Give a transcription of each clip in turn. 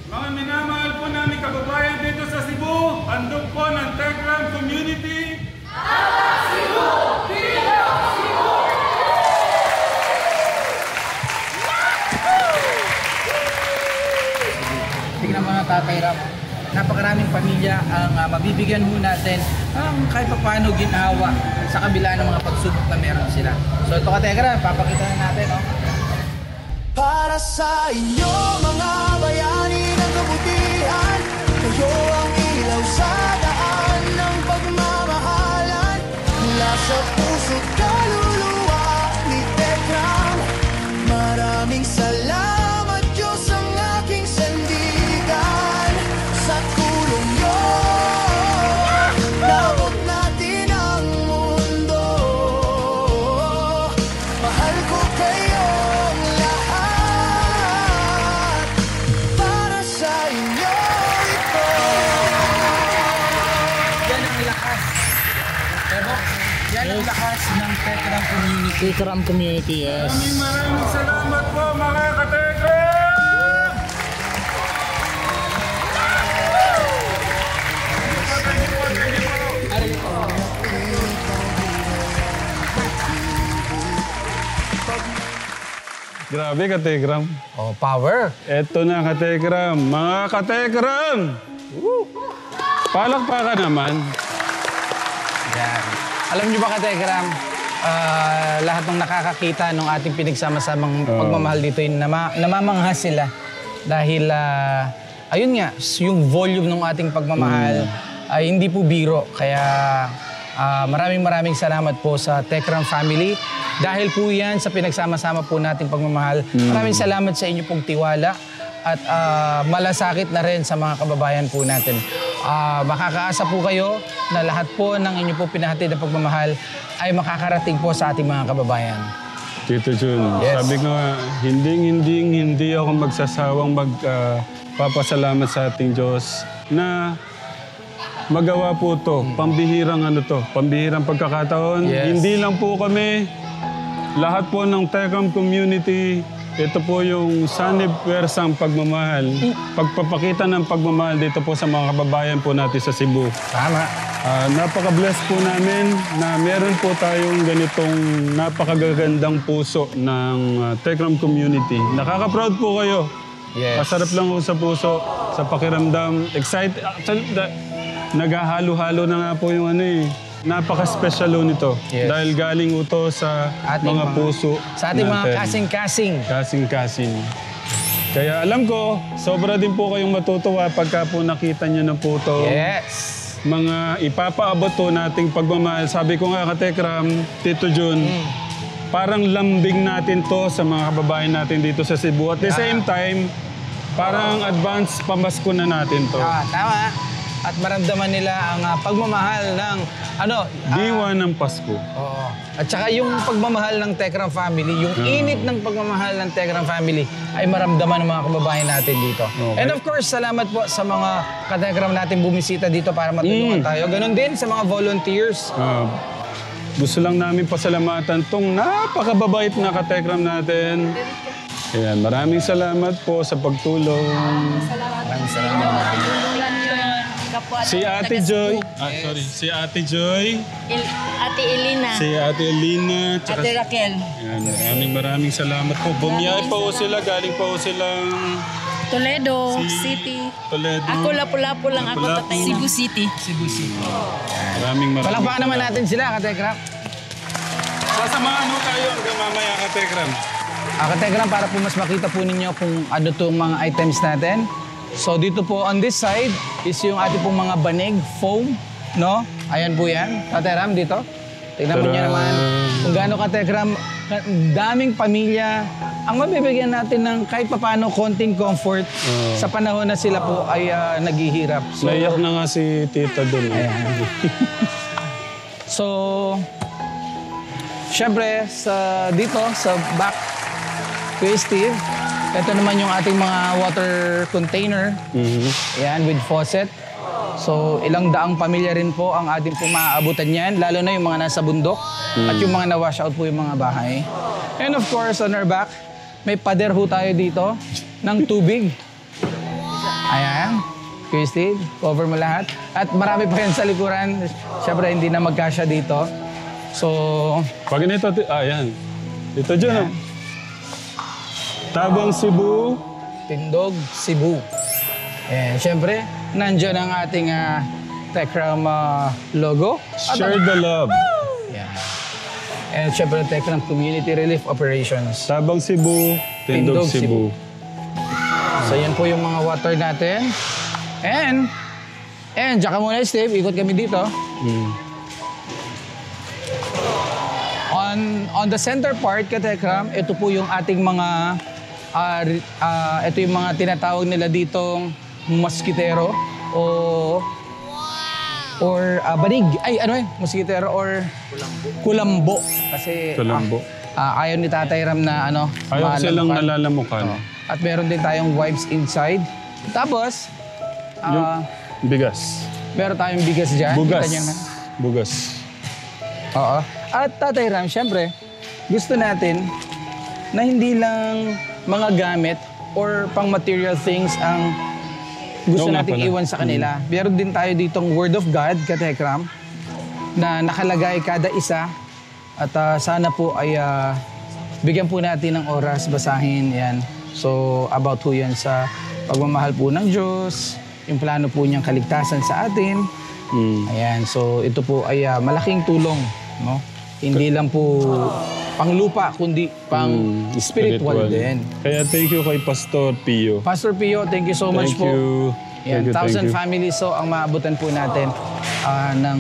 Mga minamahal po namin kababayan dito sa Cebu, handog po ng Tekram Community. Cebu! Viva Cebu! Tingnan mo na, Tatay Ram. Napakaraming pamilya ang mabibigyan ho natin ang kahit pa paano ginhawa sa kabila ng mga pagsubok na meron sila. So ito, Katekram, papakita na natin, no? Para sa inyo mga bayani ng kabutihan, kayo ang ilaw sa daan ng pagmamahalan. Mula sa puso't kaluluwa ni Tekram, maraming salamat Diyos ang aking sandigan. Sa tulong nyo, naabot natin ang mundo. Mahal ko kayong lahat, para sa inyo ito. Yan ang lakas. Pero, yan ang lakas ng Tekram Community. Tekram Community, yes. Maraming salamat po mga katekram! Grabe katekram. Oh, power. Eto na katekram. Mga katekram! Palakpakan naman. Yan. Alam niyo ba, Katekram, lahat ng nakakakita ng ating pinagsama-samang pagmamahal dito, namamangha sila. Dahil, ayun nga, yung volume ng ating pagmamahal ay hindi po biro. Kaya maraming salamat po sa Tekram family. Dahil po yan sa pinagsama-sama po nating pagmamahal. Maraming salamat sa inyo pong tiwala. At malasakit na rin sa mga kababayan po natin. Makakaasa po kayo na lahat po ng inyo po pinahatid na pagmamahal ay makakarating po sa ating mga kababayan. Tito Jun, Yes. sabi ko nga, hindi ako magsasawang magpapasalamat sa ating Diyos na magawa po to, pambihirang pambihirang pagkakataon. Yes. Hindi lang po kami, lahat po ng Tekram Community, ito po yung sanib pwersang pagmamahal, pagpapakita ng pagmamahal dito po sa mga kababayan po natin sa Cebu. Tama. Napaka-bless po namin na meron po tayong ganitong napakagagandang puso ng Tekram Community. Nakaka-proud po kayo. Yes. Masarap lang po sa puso, sa pakiramdam. Excited. Naghahalo-halo na nga po yung napaka-special nito. Yes. Dahil galing ito sa Ating mga puso Sa ating mga natin. kasing-kasing. Kasing-kasing. Kaya alam ko, sobra din po kayong matutuwa pagka po nakita nyo na po ito. Yes. Mga ipapaabot po nating pagmamahal. Sabi ko nga Katekram, Tito Jun, parang lambing natin to sa mga kababayan natin dito sa Cebu. At the same time, parang advance pamasko na natin to. Tama. At maramdaman nila ang pagmamahal ng Diwa ng Pasko. Oo. At saka yung pagmamahal ng Tekram family, yung init ng pagmamahal ng Tekram family ay maramdaman ng mga kababayan natin dito. Okay. And of course, salamat po sa mga katekram natin bumisita dito para matulungan tayo. Ganon din sa mga volunteers. Gusto lang namin pasalamatan tong napakababait na Katekram natin. Ayan, maraming salamat po sa pagtulong. Maraming salamat. Si Ate Joy. Si Ate Joy. Ate Elina. Si Ate Elina. Tsaka, Ate Raquel. Ayan, maraming salamat po. Bumiyahe pa po sila. Galing pa po silang Toledo City. Toledo. Ako lapu-lapu lang ako Lapu-lapu. tatay. Cebu City. Maraming Palakpakan naman natin sila, katekram. Sasamahan mo tayo hanggang mamaya, Katekram. Katekram, para po mas makita po ninyo kung ano itong mga items natin. So dito po on this side is yung ating pong mga banig, foam, no? Ayan po yan. Katekram, dito. Tignan mo nyo naman kung gaano Katekram, daming pamilya ang mabibigyan natin ng kahit papano konting comfort sa panahon na sila po ay naghihirap. So, Naiyak na nga si Tita dun. So, syempre, dito sa back, Kuya Steve, ito naman yung ating mga water container. Ayan, with faucet. So, ilang daang pamilya rin po ang ating pong maaabutan yan, lalo na yung mga nasa bundok at yung mga na-wash out po yung mga bahay. And of course, on our back, may pader ho tayo dito ng tubig. Kuya Steve, cover mo lahat. At marami pa yan sa likuran. Siyempre, hindi na magkasya dito. So, Pag ganito, yan. Dito dyan, oh. Tabang Cebu. Tindog, Cebu. And siyempre, nandiyan ang ating Techram logo. Share the love. Yan. And siyempre, Techram Community Relief Operations. Tabang Cebu, Tindog Tindog, Cebu. Cebu. So, yan po yung mga water natin. And, tsaka muna, Steve, ikot kami dito. On the center part, Katekram, ito po yung ating mga, ito yung mga tinatawag nila ditong mosquitero or banig. Ay, ano mosquitero or kulambo. Kasi Kulambo. ayaw ni Tatay Ram na Ayaw ko silang malamukan. nalalamukan. At meron din tayong wipes inside. Tapos, Yung bigas. meron tayong bigas dyan. Bugas. Kita niyo na. Bugas. Oo. At Tatay Ram, syempre, gusto natin na hindi lang mga gamit or pang material things ang gusto Oo nga nating pala. iwan sa kanila. Meron din tayo ditong Word of God, Katekram, na nakalagay kada isa. At sana po ay bigyan po natin ng oras, basahin yan. So, about po yan sa pagmamahal po ng Diyos, yung plano po niyang kaligtasan sa atin. Ayan, so ito po ay malaking tulong, no? Hindi lang po panglupa, kundi pang spiritual din. Kaya thank you kay Pastor Pio. Pastor Pio, thank you so much Thank po. you. Yan, Thank you, 1,000 thank you. families so ang maabutan po natin ng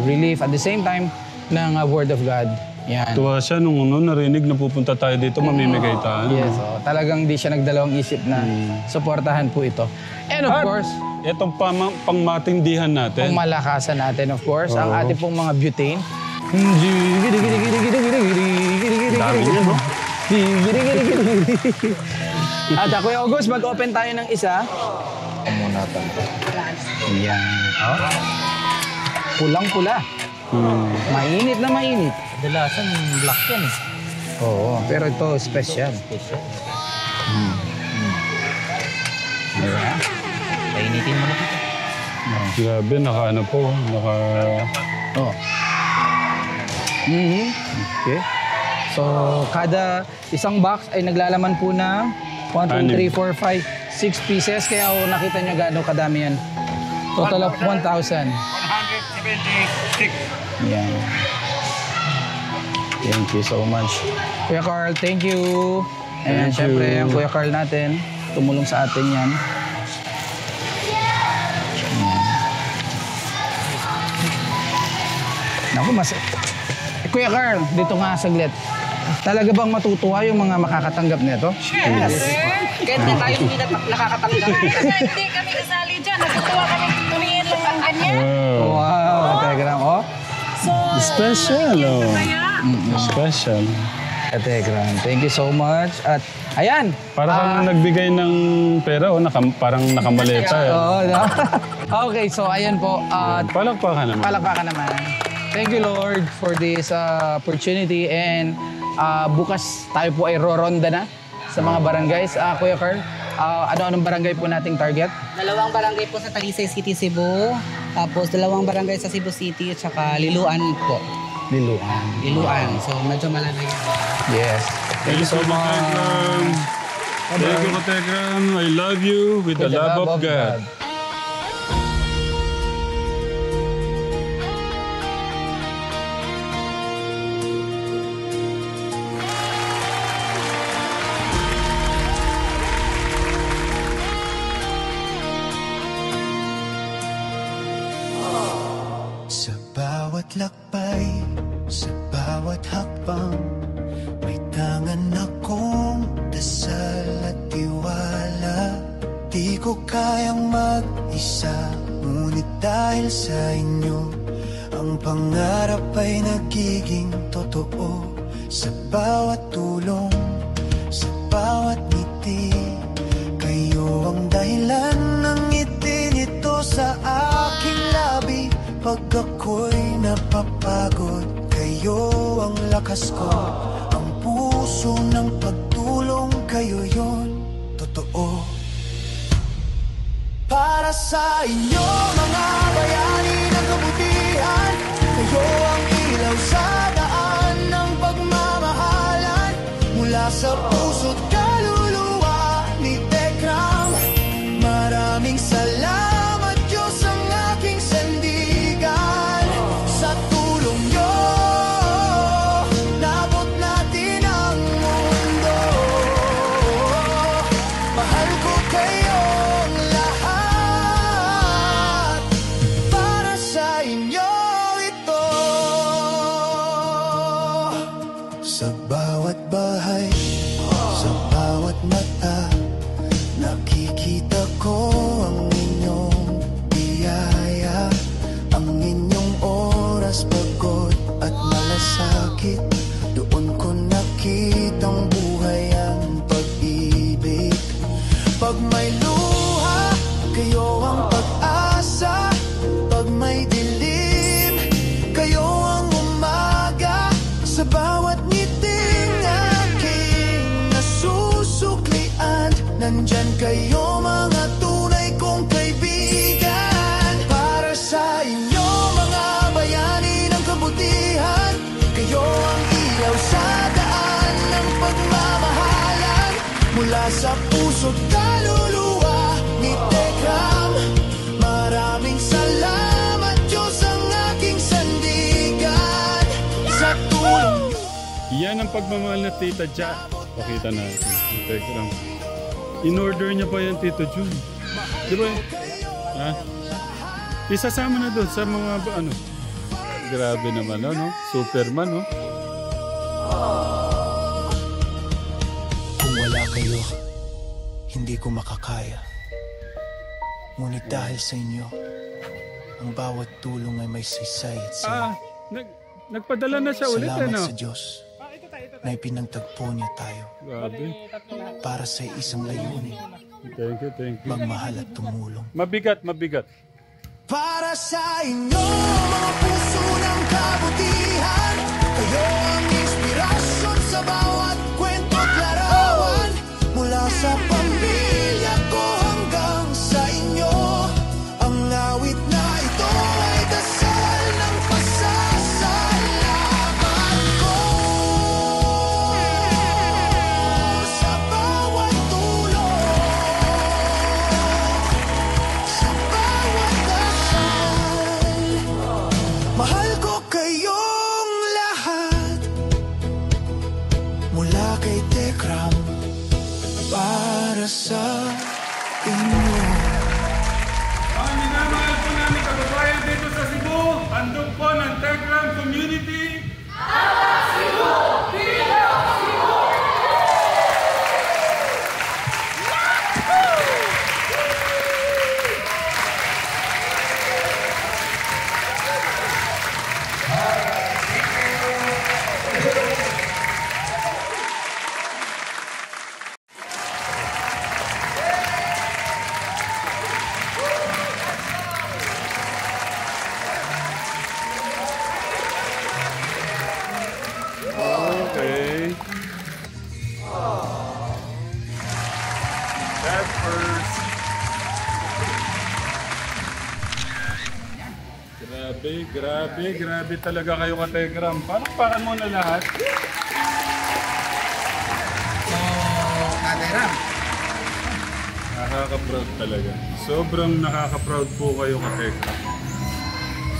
relief at the same time ng Word of God. Yan. Tuwa siya nung narinig na pupunta tayo dito, mamimigay tayo. Yes, so talagang di siya nagdalawang isip na suportahan po ito. And of At course, itong pangmatindihan natin. ang malakasan natin, of course, ang Oo. ating pong mga butane. Dami niya, no? At Kuya August, mag-open tayo ng isa. Yan. Oh. Pulang-pula. Mainit na mainit. Kadalasan black yan eh. Oo, pero ito special. Diba? Painitin mo na dito. Grabe, naka po. Oh. Okay. So, kada isang box ay naglalaman po ng 1, 2, 3, 4, 5, 6 pieces. Kaya nakita nyo gaano kadami yan. Total of 1,000. 176. Yan. Thank you so much. Kuya Carl, thank you. And Thank syempre, you. ang Kuya Carl natin, tumulong sa atin yan. Naku, Kuya Carl, dito nga saglit. Talaga bang matutuwa yung mga makakatanggap nito? Yes! Kahit na tayo hindi nakakatanggap. Hindi kami kasali dyan. Natutuwa kami tuliin lang ang ganyan. Wow. Wow, Telegram, oh. So, Special, oh. kaya, Special. Telegram, thank you so much. At ayan. Parang nagbigay ng pera o parang nakamaleta. Oo, no? Okay, so ayan po. Palakpakan naman. Palakpakan naman. Thank you, Lord, for this opportunity. And bukas tayo po ay roronda na sa mga barangays. Kuya Carl, ano-anong barangay po nating target? 2 barangay po sa Talisay City, Cebu. Tapos 2 barangay sa Cebu City at saka Liluan po. Liluan. Liluan. So medyo malayo. Yes. Thank you so much. Thank you, Katekram. I love you with the love of God. Sa bawat lakbay, sa bawat hakbang, may tangan akong dasal at tiwala. Di ko kayang mag-isa, ngunit dahil sa inyo, ang pangarap ay nagiging totoo. Sa bawat tulong, sa bawat ngiti, kayo ang dahilan ng ngiti nito sa aking labi. Pag ako'y napapagod, kayo ang lakas ko. Ang puso ng pagtulong, kayo yon, totoo. Para Para sa inyo mga bayani ng kabutihan, kayo ang ilaw sa daan ng pagmamahalan. Mula sa puso't kaluluwa ni Tekram, maraming salamat Diyos ang aking sandigan. Sa tulong nyo, nabot natin ang mundo. Mahal ko kayong lahat, para sa inyo ito. Sa bawat bahay, sa bawat mata, nakikita ko ang inyong biyaya. Ang inyong oras, pagod at malasakit, doon ko nakitang buhay ang pag-ibig. Pag may luha, kayo ang pag-asa. Pag may dilim, kayo ang umaga. Sa bawat ngiting aking nasusuklian, nandyan kayo mga tunay kong kaibigan. Para sa inyo mga bayani ng kabutihan, kayo ang ilaw sa daan ng pagmamahalan. Mula sa puso't kaluluwa ni Tekram, maraming salamat Diyos ang aking sandigan. Sa tulong Yan ang pagmamahal na Tita Ja. Pakita natin. Tekram. In-order niya pa yan, Tito Jun. Di ba? Ha? Isasama na doon sa mga ano. Grabe naman, ano? Superman, no? Kung wala kayo, hindi ko makakaya. Ngunit dahil sa inyo, ang bawat tulong ay may saysay at saya. Nagpadala na siya ulit, Salamat ano? sa Diyos na ipinagtagpo niya tayo Grabe. para sa isang layunin, Thank you, thank you. magmahal at tumulong. Mabigat, mabigat. Para sa inyo, mga puso ng kabutihan, kayo ang inspirasyon sa bawat kwento't larawan. Mula sa pamilya ko hanggang sa inyo, ang awit na ito ay dasal ng pasasalamat ko. Sa bawat tulong, sa bawat dasal, mahal ko kayong lahat. Mula kay Tekram, para sa inyo. Ang minamahal po namin kababayan dito sa Cebu, handog po ng Tekram Community. Okay. That first. Grabe talaga kayo ka Tekram. Palakpakan mo na lahat. So, Kateram, Nakaka-proud talaga. Sobrang nakaka-proud po kayo ka Tekram.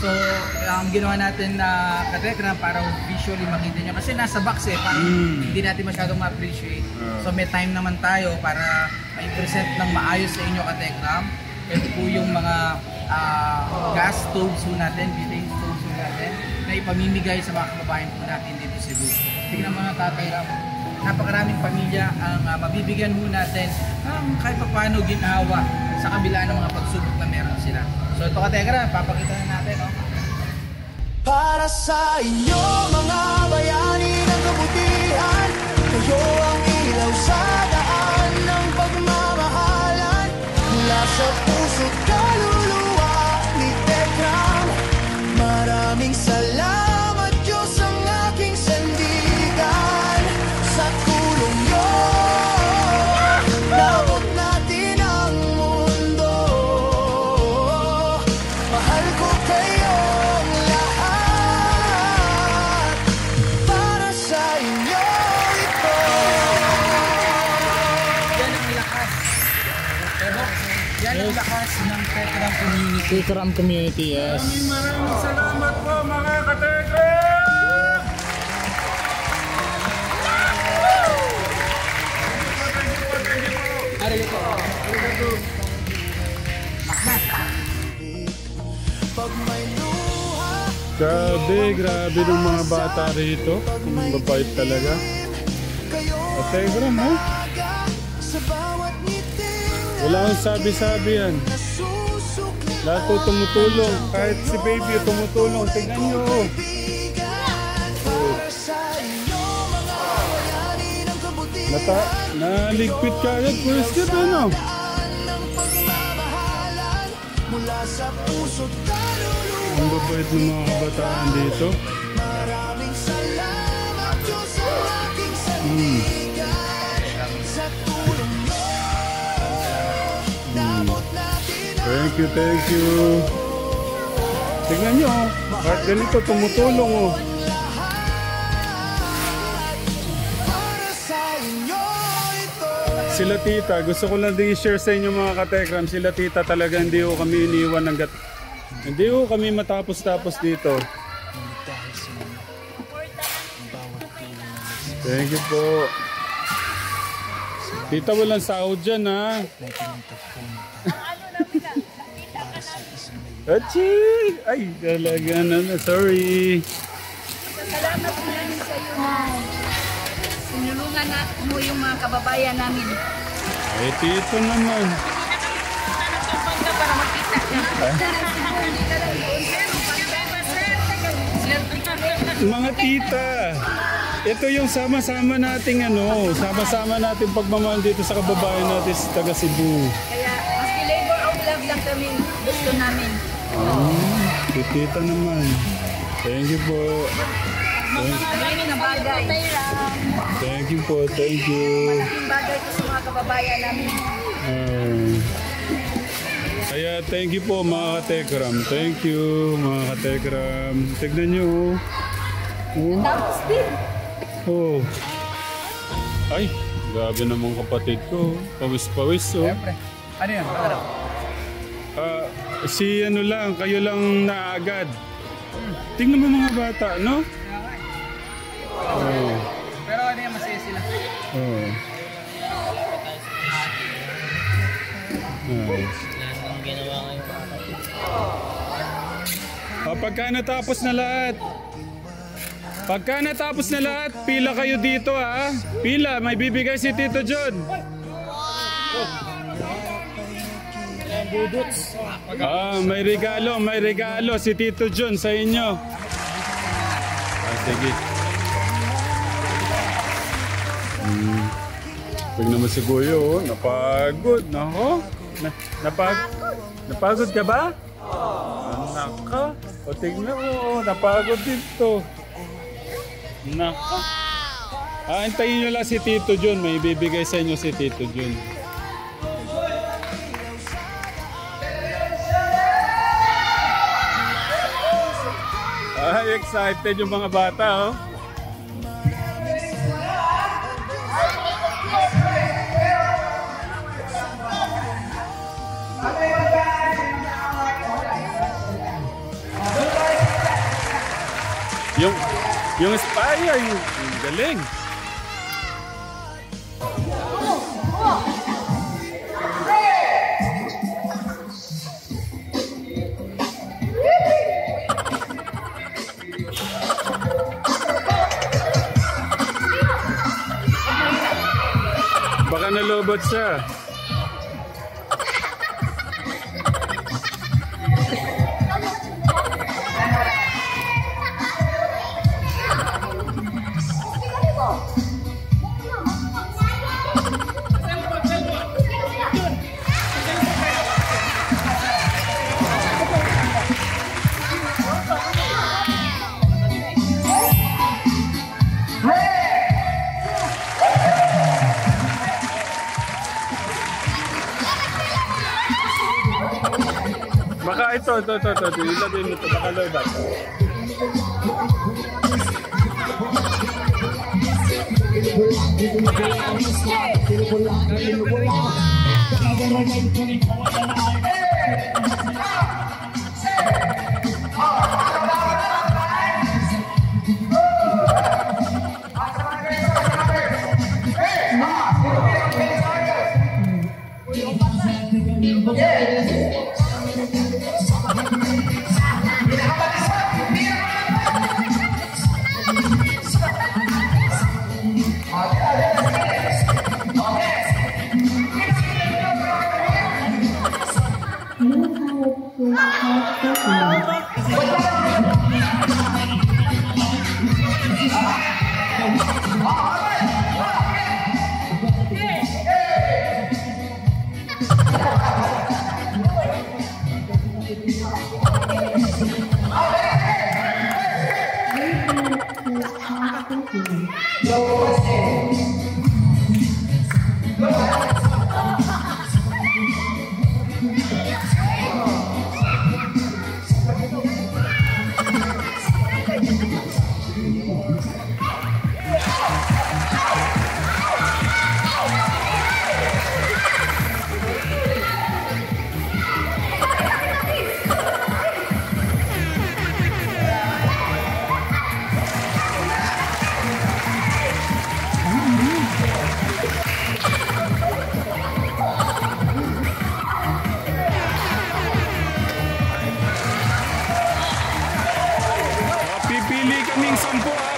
so ang ginawa natin na Kategram para visually makita nyo. Kasi nasa box parang hindi natin masyadong ma-appreciate. So may time naman tayo para i-present ng maayos sa inyo Kategram. Ito po yung mga gas stoves po natin, butane stoves po natin, na ipamimigay sa mga kababayan po natin dito sa Cebu. Tingnan mga Kategram, napakaraming pamilya ang mabibigyan mo natin ng kahit pa paano ginawa sa kabila ng mga pagsubok na meron sila. So ito Kategram, papakita na natin. Oh. Para sa inyo mga bayani ng kabutihan, kayo ang ilaw sa daan ng pagmamahalan. Mula sa puso't kaluluwa ni Tekram, maraming salamat Diyos ang aking sandigan. Sa tulong nyo, nabot natin ang mundo. Yan ang lakas ng Tekram Community. Tekram Community, yes. Maraming salamat po mga katekram! Pag may luha, Grabe ng mga bata rito. Ang babait talaga. kayo Katekram, ha? aga sa bawat ngiting Wala akong sabi-sabi yan. nasusukli Lahat po tumutulong. Kahit si baby tumutulong. Tignan nyo. bigan para sa inyo mga bayani ng kabutihan. Naligpit ka agad. First step, ano? Ng pagmamahalan mula sa puso't kaluluwa. Ang babait ng mga kabataan dito. Maraming salamat Diyos ang aking sandigan sa tulong mo. Damot natin ang Thank you. Tignan nyo, oh. Kahit ganito, tumutulong, oh. para sa inyo ito. Sila tita, gusto ko lang din i-share sa inyo mga katekram. Sila tita talaga hindi ko kami iniwan hanggat hindi ko kami matapos-tapos dito. Thank you po. Tita, walang sahod dyan, ha? Achik! Ay, talaga na. Sorry. Salamat po namin sa iyo na sinulungan na mo yung mga kababayan namin. Ay, tito naman. Para makita siya. Mga tita, ito yung sama-sama nating sama-sama nating pagmamahal dito sa kababayan natin sa taga Cebu. Kaya maski labor of love lang kami gusto namin. Si tita naman. Thank you po. Maraming na bagay. Thank you po, thank you. Malaking bagay ko sa mga kababayan namin. Kaya thank you po mga katekram. Thank you mga katekram. Tignan nyo. Oh. Tapos din. Oh. Ay, grabe naman kapatid ko. Pawis-pawis, oh. Siyempre. Ano yun? Si ano lang, kayo lang naagad. Tingnan mo mga bata, no? Oh. Pero ano yan, masaya sila. Oh. Pagka natapos na lahat, pila kayo dito, ha? Pila, may bibigay si Tito John. May regalo si Tito John sa inyo. Sige. Tignan mo si Kuya, oh. Napagod. Nako. Napagod ka ba? Nako. O tignan mo, napagod dito. Nako. Antayin nyo lang si Tito John. May bibigay sa inyo si Tito John. Excited yung mga bata, oh. Yung Aspire, yung galing. Baka nalobot siya. Baka ito. Ilagay mo ito. Baka lobat. Wow!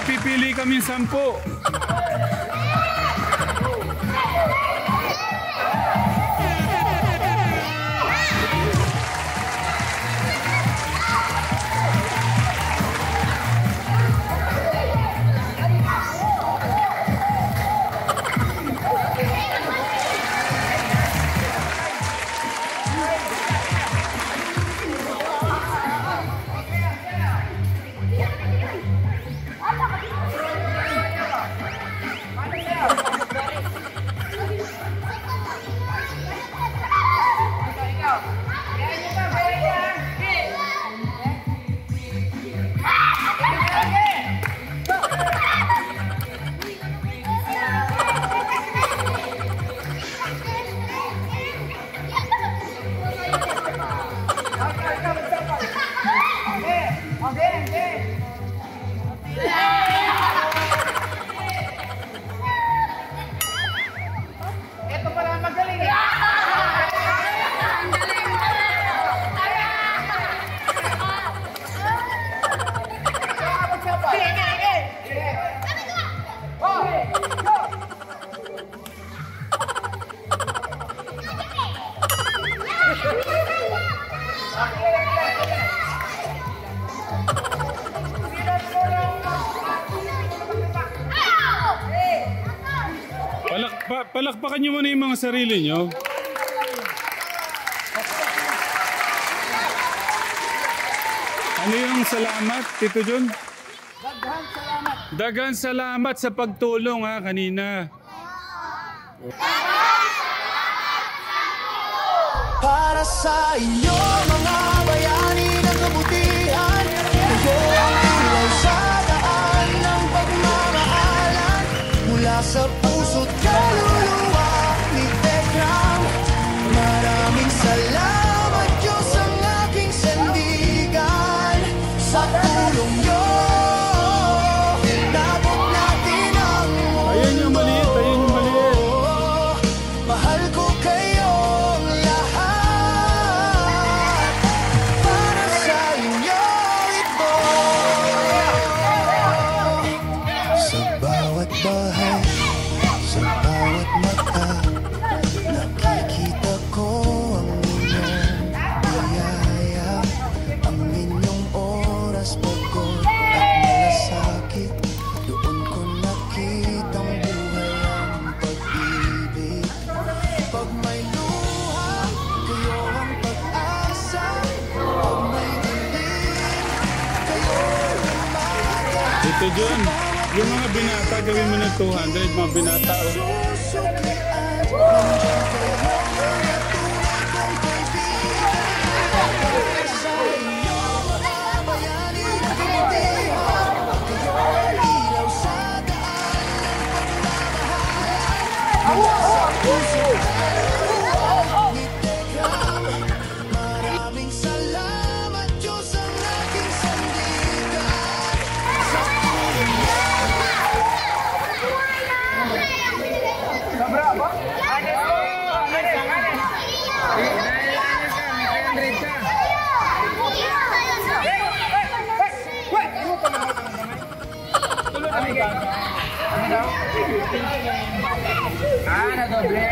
Pipili kaming 10. Palakpakan niyo muna yung mga sarili niyo. Ano yung salamat, Tito John? Daghang salamat sa pagtulong kanina. Para sa inyo mga bayani ng kabutihan, kayo ang ilaw sa daan ng pagmamahalan. Mula sa puso't kaluluwa ni Tekram, maraming salamat Diyos ang aking sandigan. Sa tulong nyo, nabot natin ang mundo. Ayun yung maliit, ayun yung maliit. Mahal ko kayong lahat. Para sa inyo ito. Sa bawat bahay, sa bawat mata, nakikita ko ang inyong biyaya. Ang inyong oras pagod at malasakit, doon ko nakitang buhay ang pag-ibig. Pag may luha, kayo ang pag-asa. Pag may dilim, kayo ang umaga. Tito John, yung mga binata, gawin mo ng 200, mga binata. Susuklian, nandiyan kayo mga tunay kong kaibigan. Sa inyo mga bayani ng kabutihan, kayo ang ilaw sa daan ng pagmamahalan. Mula sa puso't kaluluwa ni Tekram, maraming salamat Diyos ang aking sandigan. Sa tulong niyo, na doble.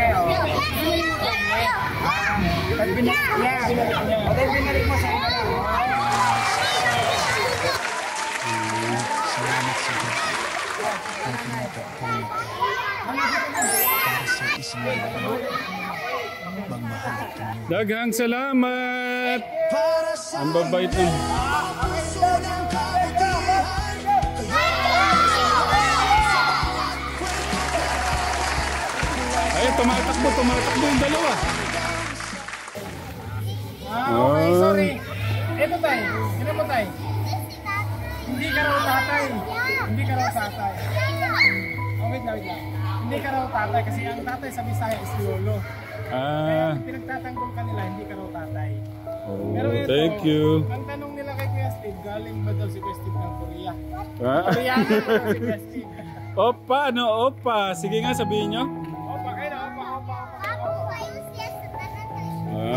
Pag binalik niya. Pag binalik mo sa ina lang. Salamat sa Diyos. Ang pinagpapalito para sa isang magmahal at tumulong. Daghang salamat! Para sa Ang babait ng... puso ng kabutihan. Ay, tumatakbo yung dalawa. Okay, sorry. Ito tayo. Sino mo tayo? Hindi ka raw tatay. Hindi ka raw tatay. Oh, wait lang. Hindi ka raw tatay kasi ang tatay sa Bisaya is lolo. Kaya pinagtatanggol ka nila, hindi ka raw tatay. Pero ito, thank you. ang tanong nila kay Kuya Steve, galing ba daw si Kuya Steve ng Korea? Ah. Koreano ba daw si Kuya Steve? Opa, ano, opa. Sige nga, sabihin nyo. Opa, kayo na, opa.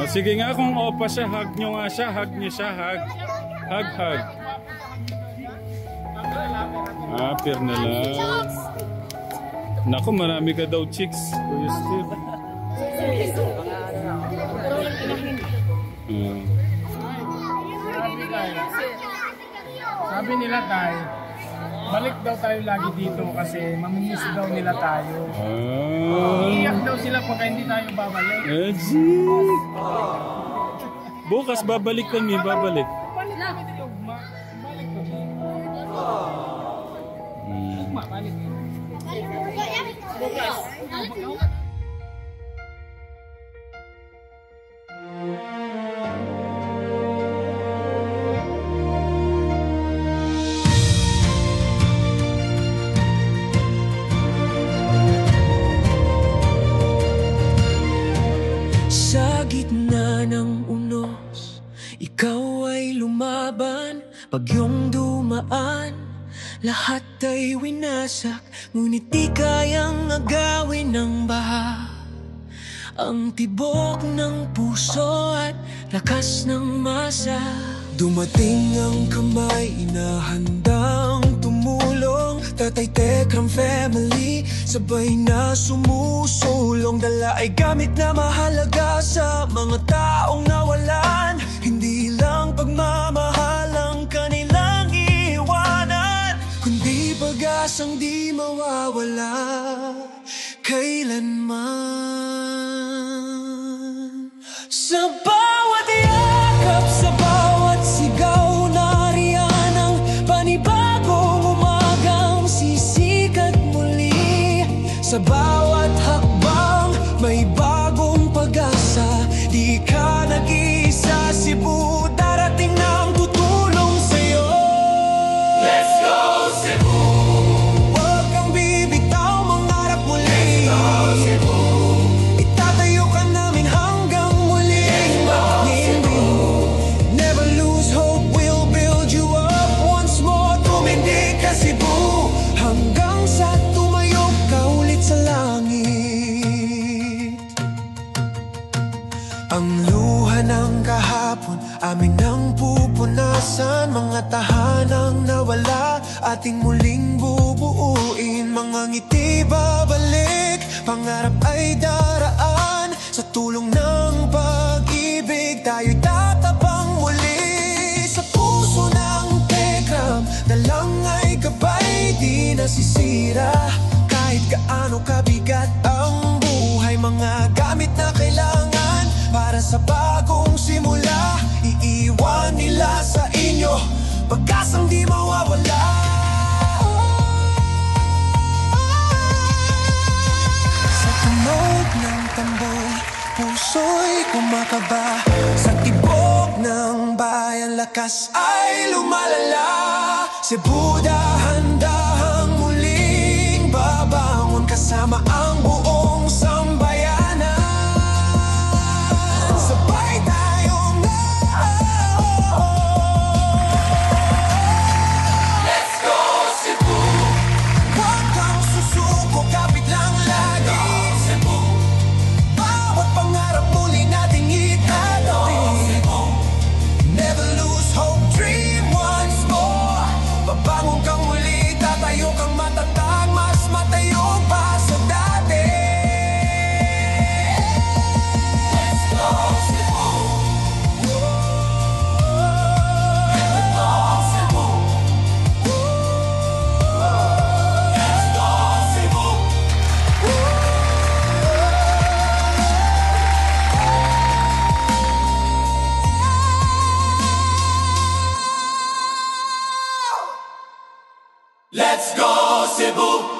Sige nga, kung opa siya, hug nyo nga siya. Hug nyo siya, hug. Hug. Pir na lang. Naku, marami ka daw chicks, Kuya Steve. Sabi nila tayo, balik daw tayo lagi dito kasi mamimiss daw nila tayo. Iiyak daw sila pagka hindi tayo babalik. Bukas babalik kami, babalik. Balik kami din, Ugma. Balik kami. Ugma, balik kami. Bukas. Sa gitna ng unos, ikaw ay lumaban. Bagyong dumaan, lahat ay winasak. Ngunit di kayang agawin ng baha ang tibok ng puso at lakas ng masa. Dumating ang kamay na handang tumulong. Tatay Tekram family, sabay na sumusulong. Dala ay gamit na mahalaga sa mga taong nawalan. Hindi lang pagmamahal ang kanilang iwanan, kundi pag-asang di mawawala kailanman. Sa bawat yakap, sa bawat sigaw, nariyan ang panibagong umagang sisikat muli. Sa bawat hakbang, may bagong pag-asa. Di ka nag-iisa, Cebu, darating ng tutulong sa'yo. Let's go, Cebu! Huwag kang bibitaw, mangarap muli. Let's go, Cebu! Itatayo ka namin hanggang muling magnimbing. Never lose hope, we'll build you up once more. Tumindig ka, Cebu, hanggang sa tumayo ka ulit sa langit. Ang luha ng kahapon, amin ang pupunasan. Mga tahanang nawala, ating muling bubuuin. Mga ngiti babalik, pangarap ay daraan. Sa tulong ng pag-ibig, tayo'y tatabang muli. Sa puso ng Tekram, dalang ay gabay, di nasisira. Kahit gaano kabigat ang buhay, mga gamit na kailangan para sa bagong simula. Iiwan nila sa inyo pag-asang di mawawala. Sa tunog ng tambol, puso'y kumakaba. Sa tibok ng bayan, lakas ay lumalala. Cebu, dahan-dahang muling babangon kasama ang buong sambayanan. Sabay tayong let's go, Cebu! Huwag kang susuko, kapit lang lagi. Cebu! Bawat pangarap muli nating itatabi. Never lose hope, dream once more. Babangon kang muli, tatayo kang matatag, mas matayo pa sa dati. Let's go Cebu!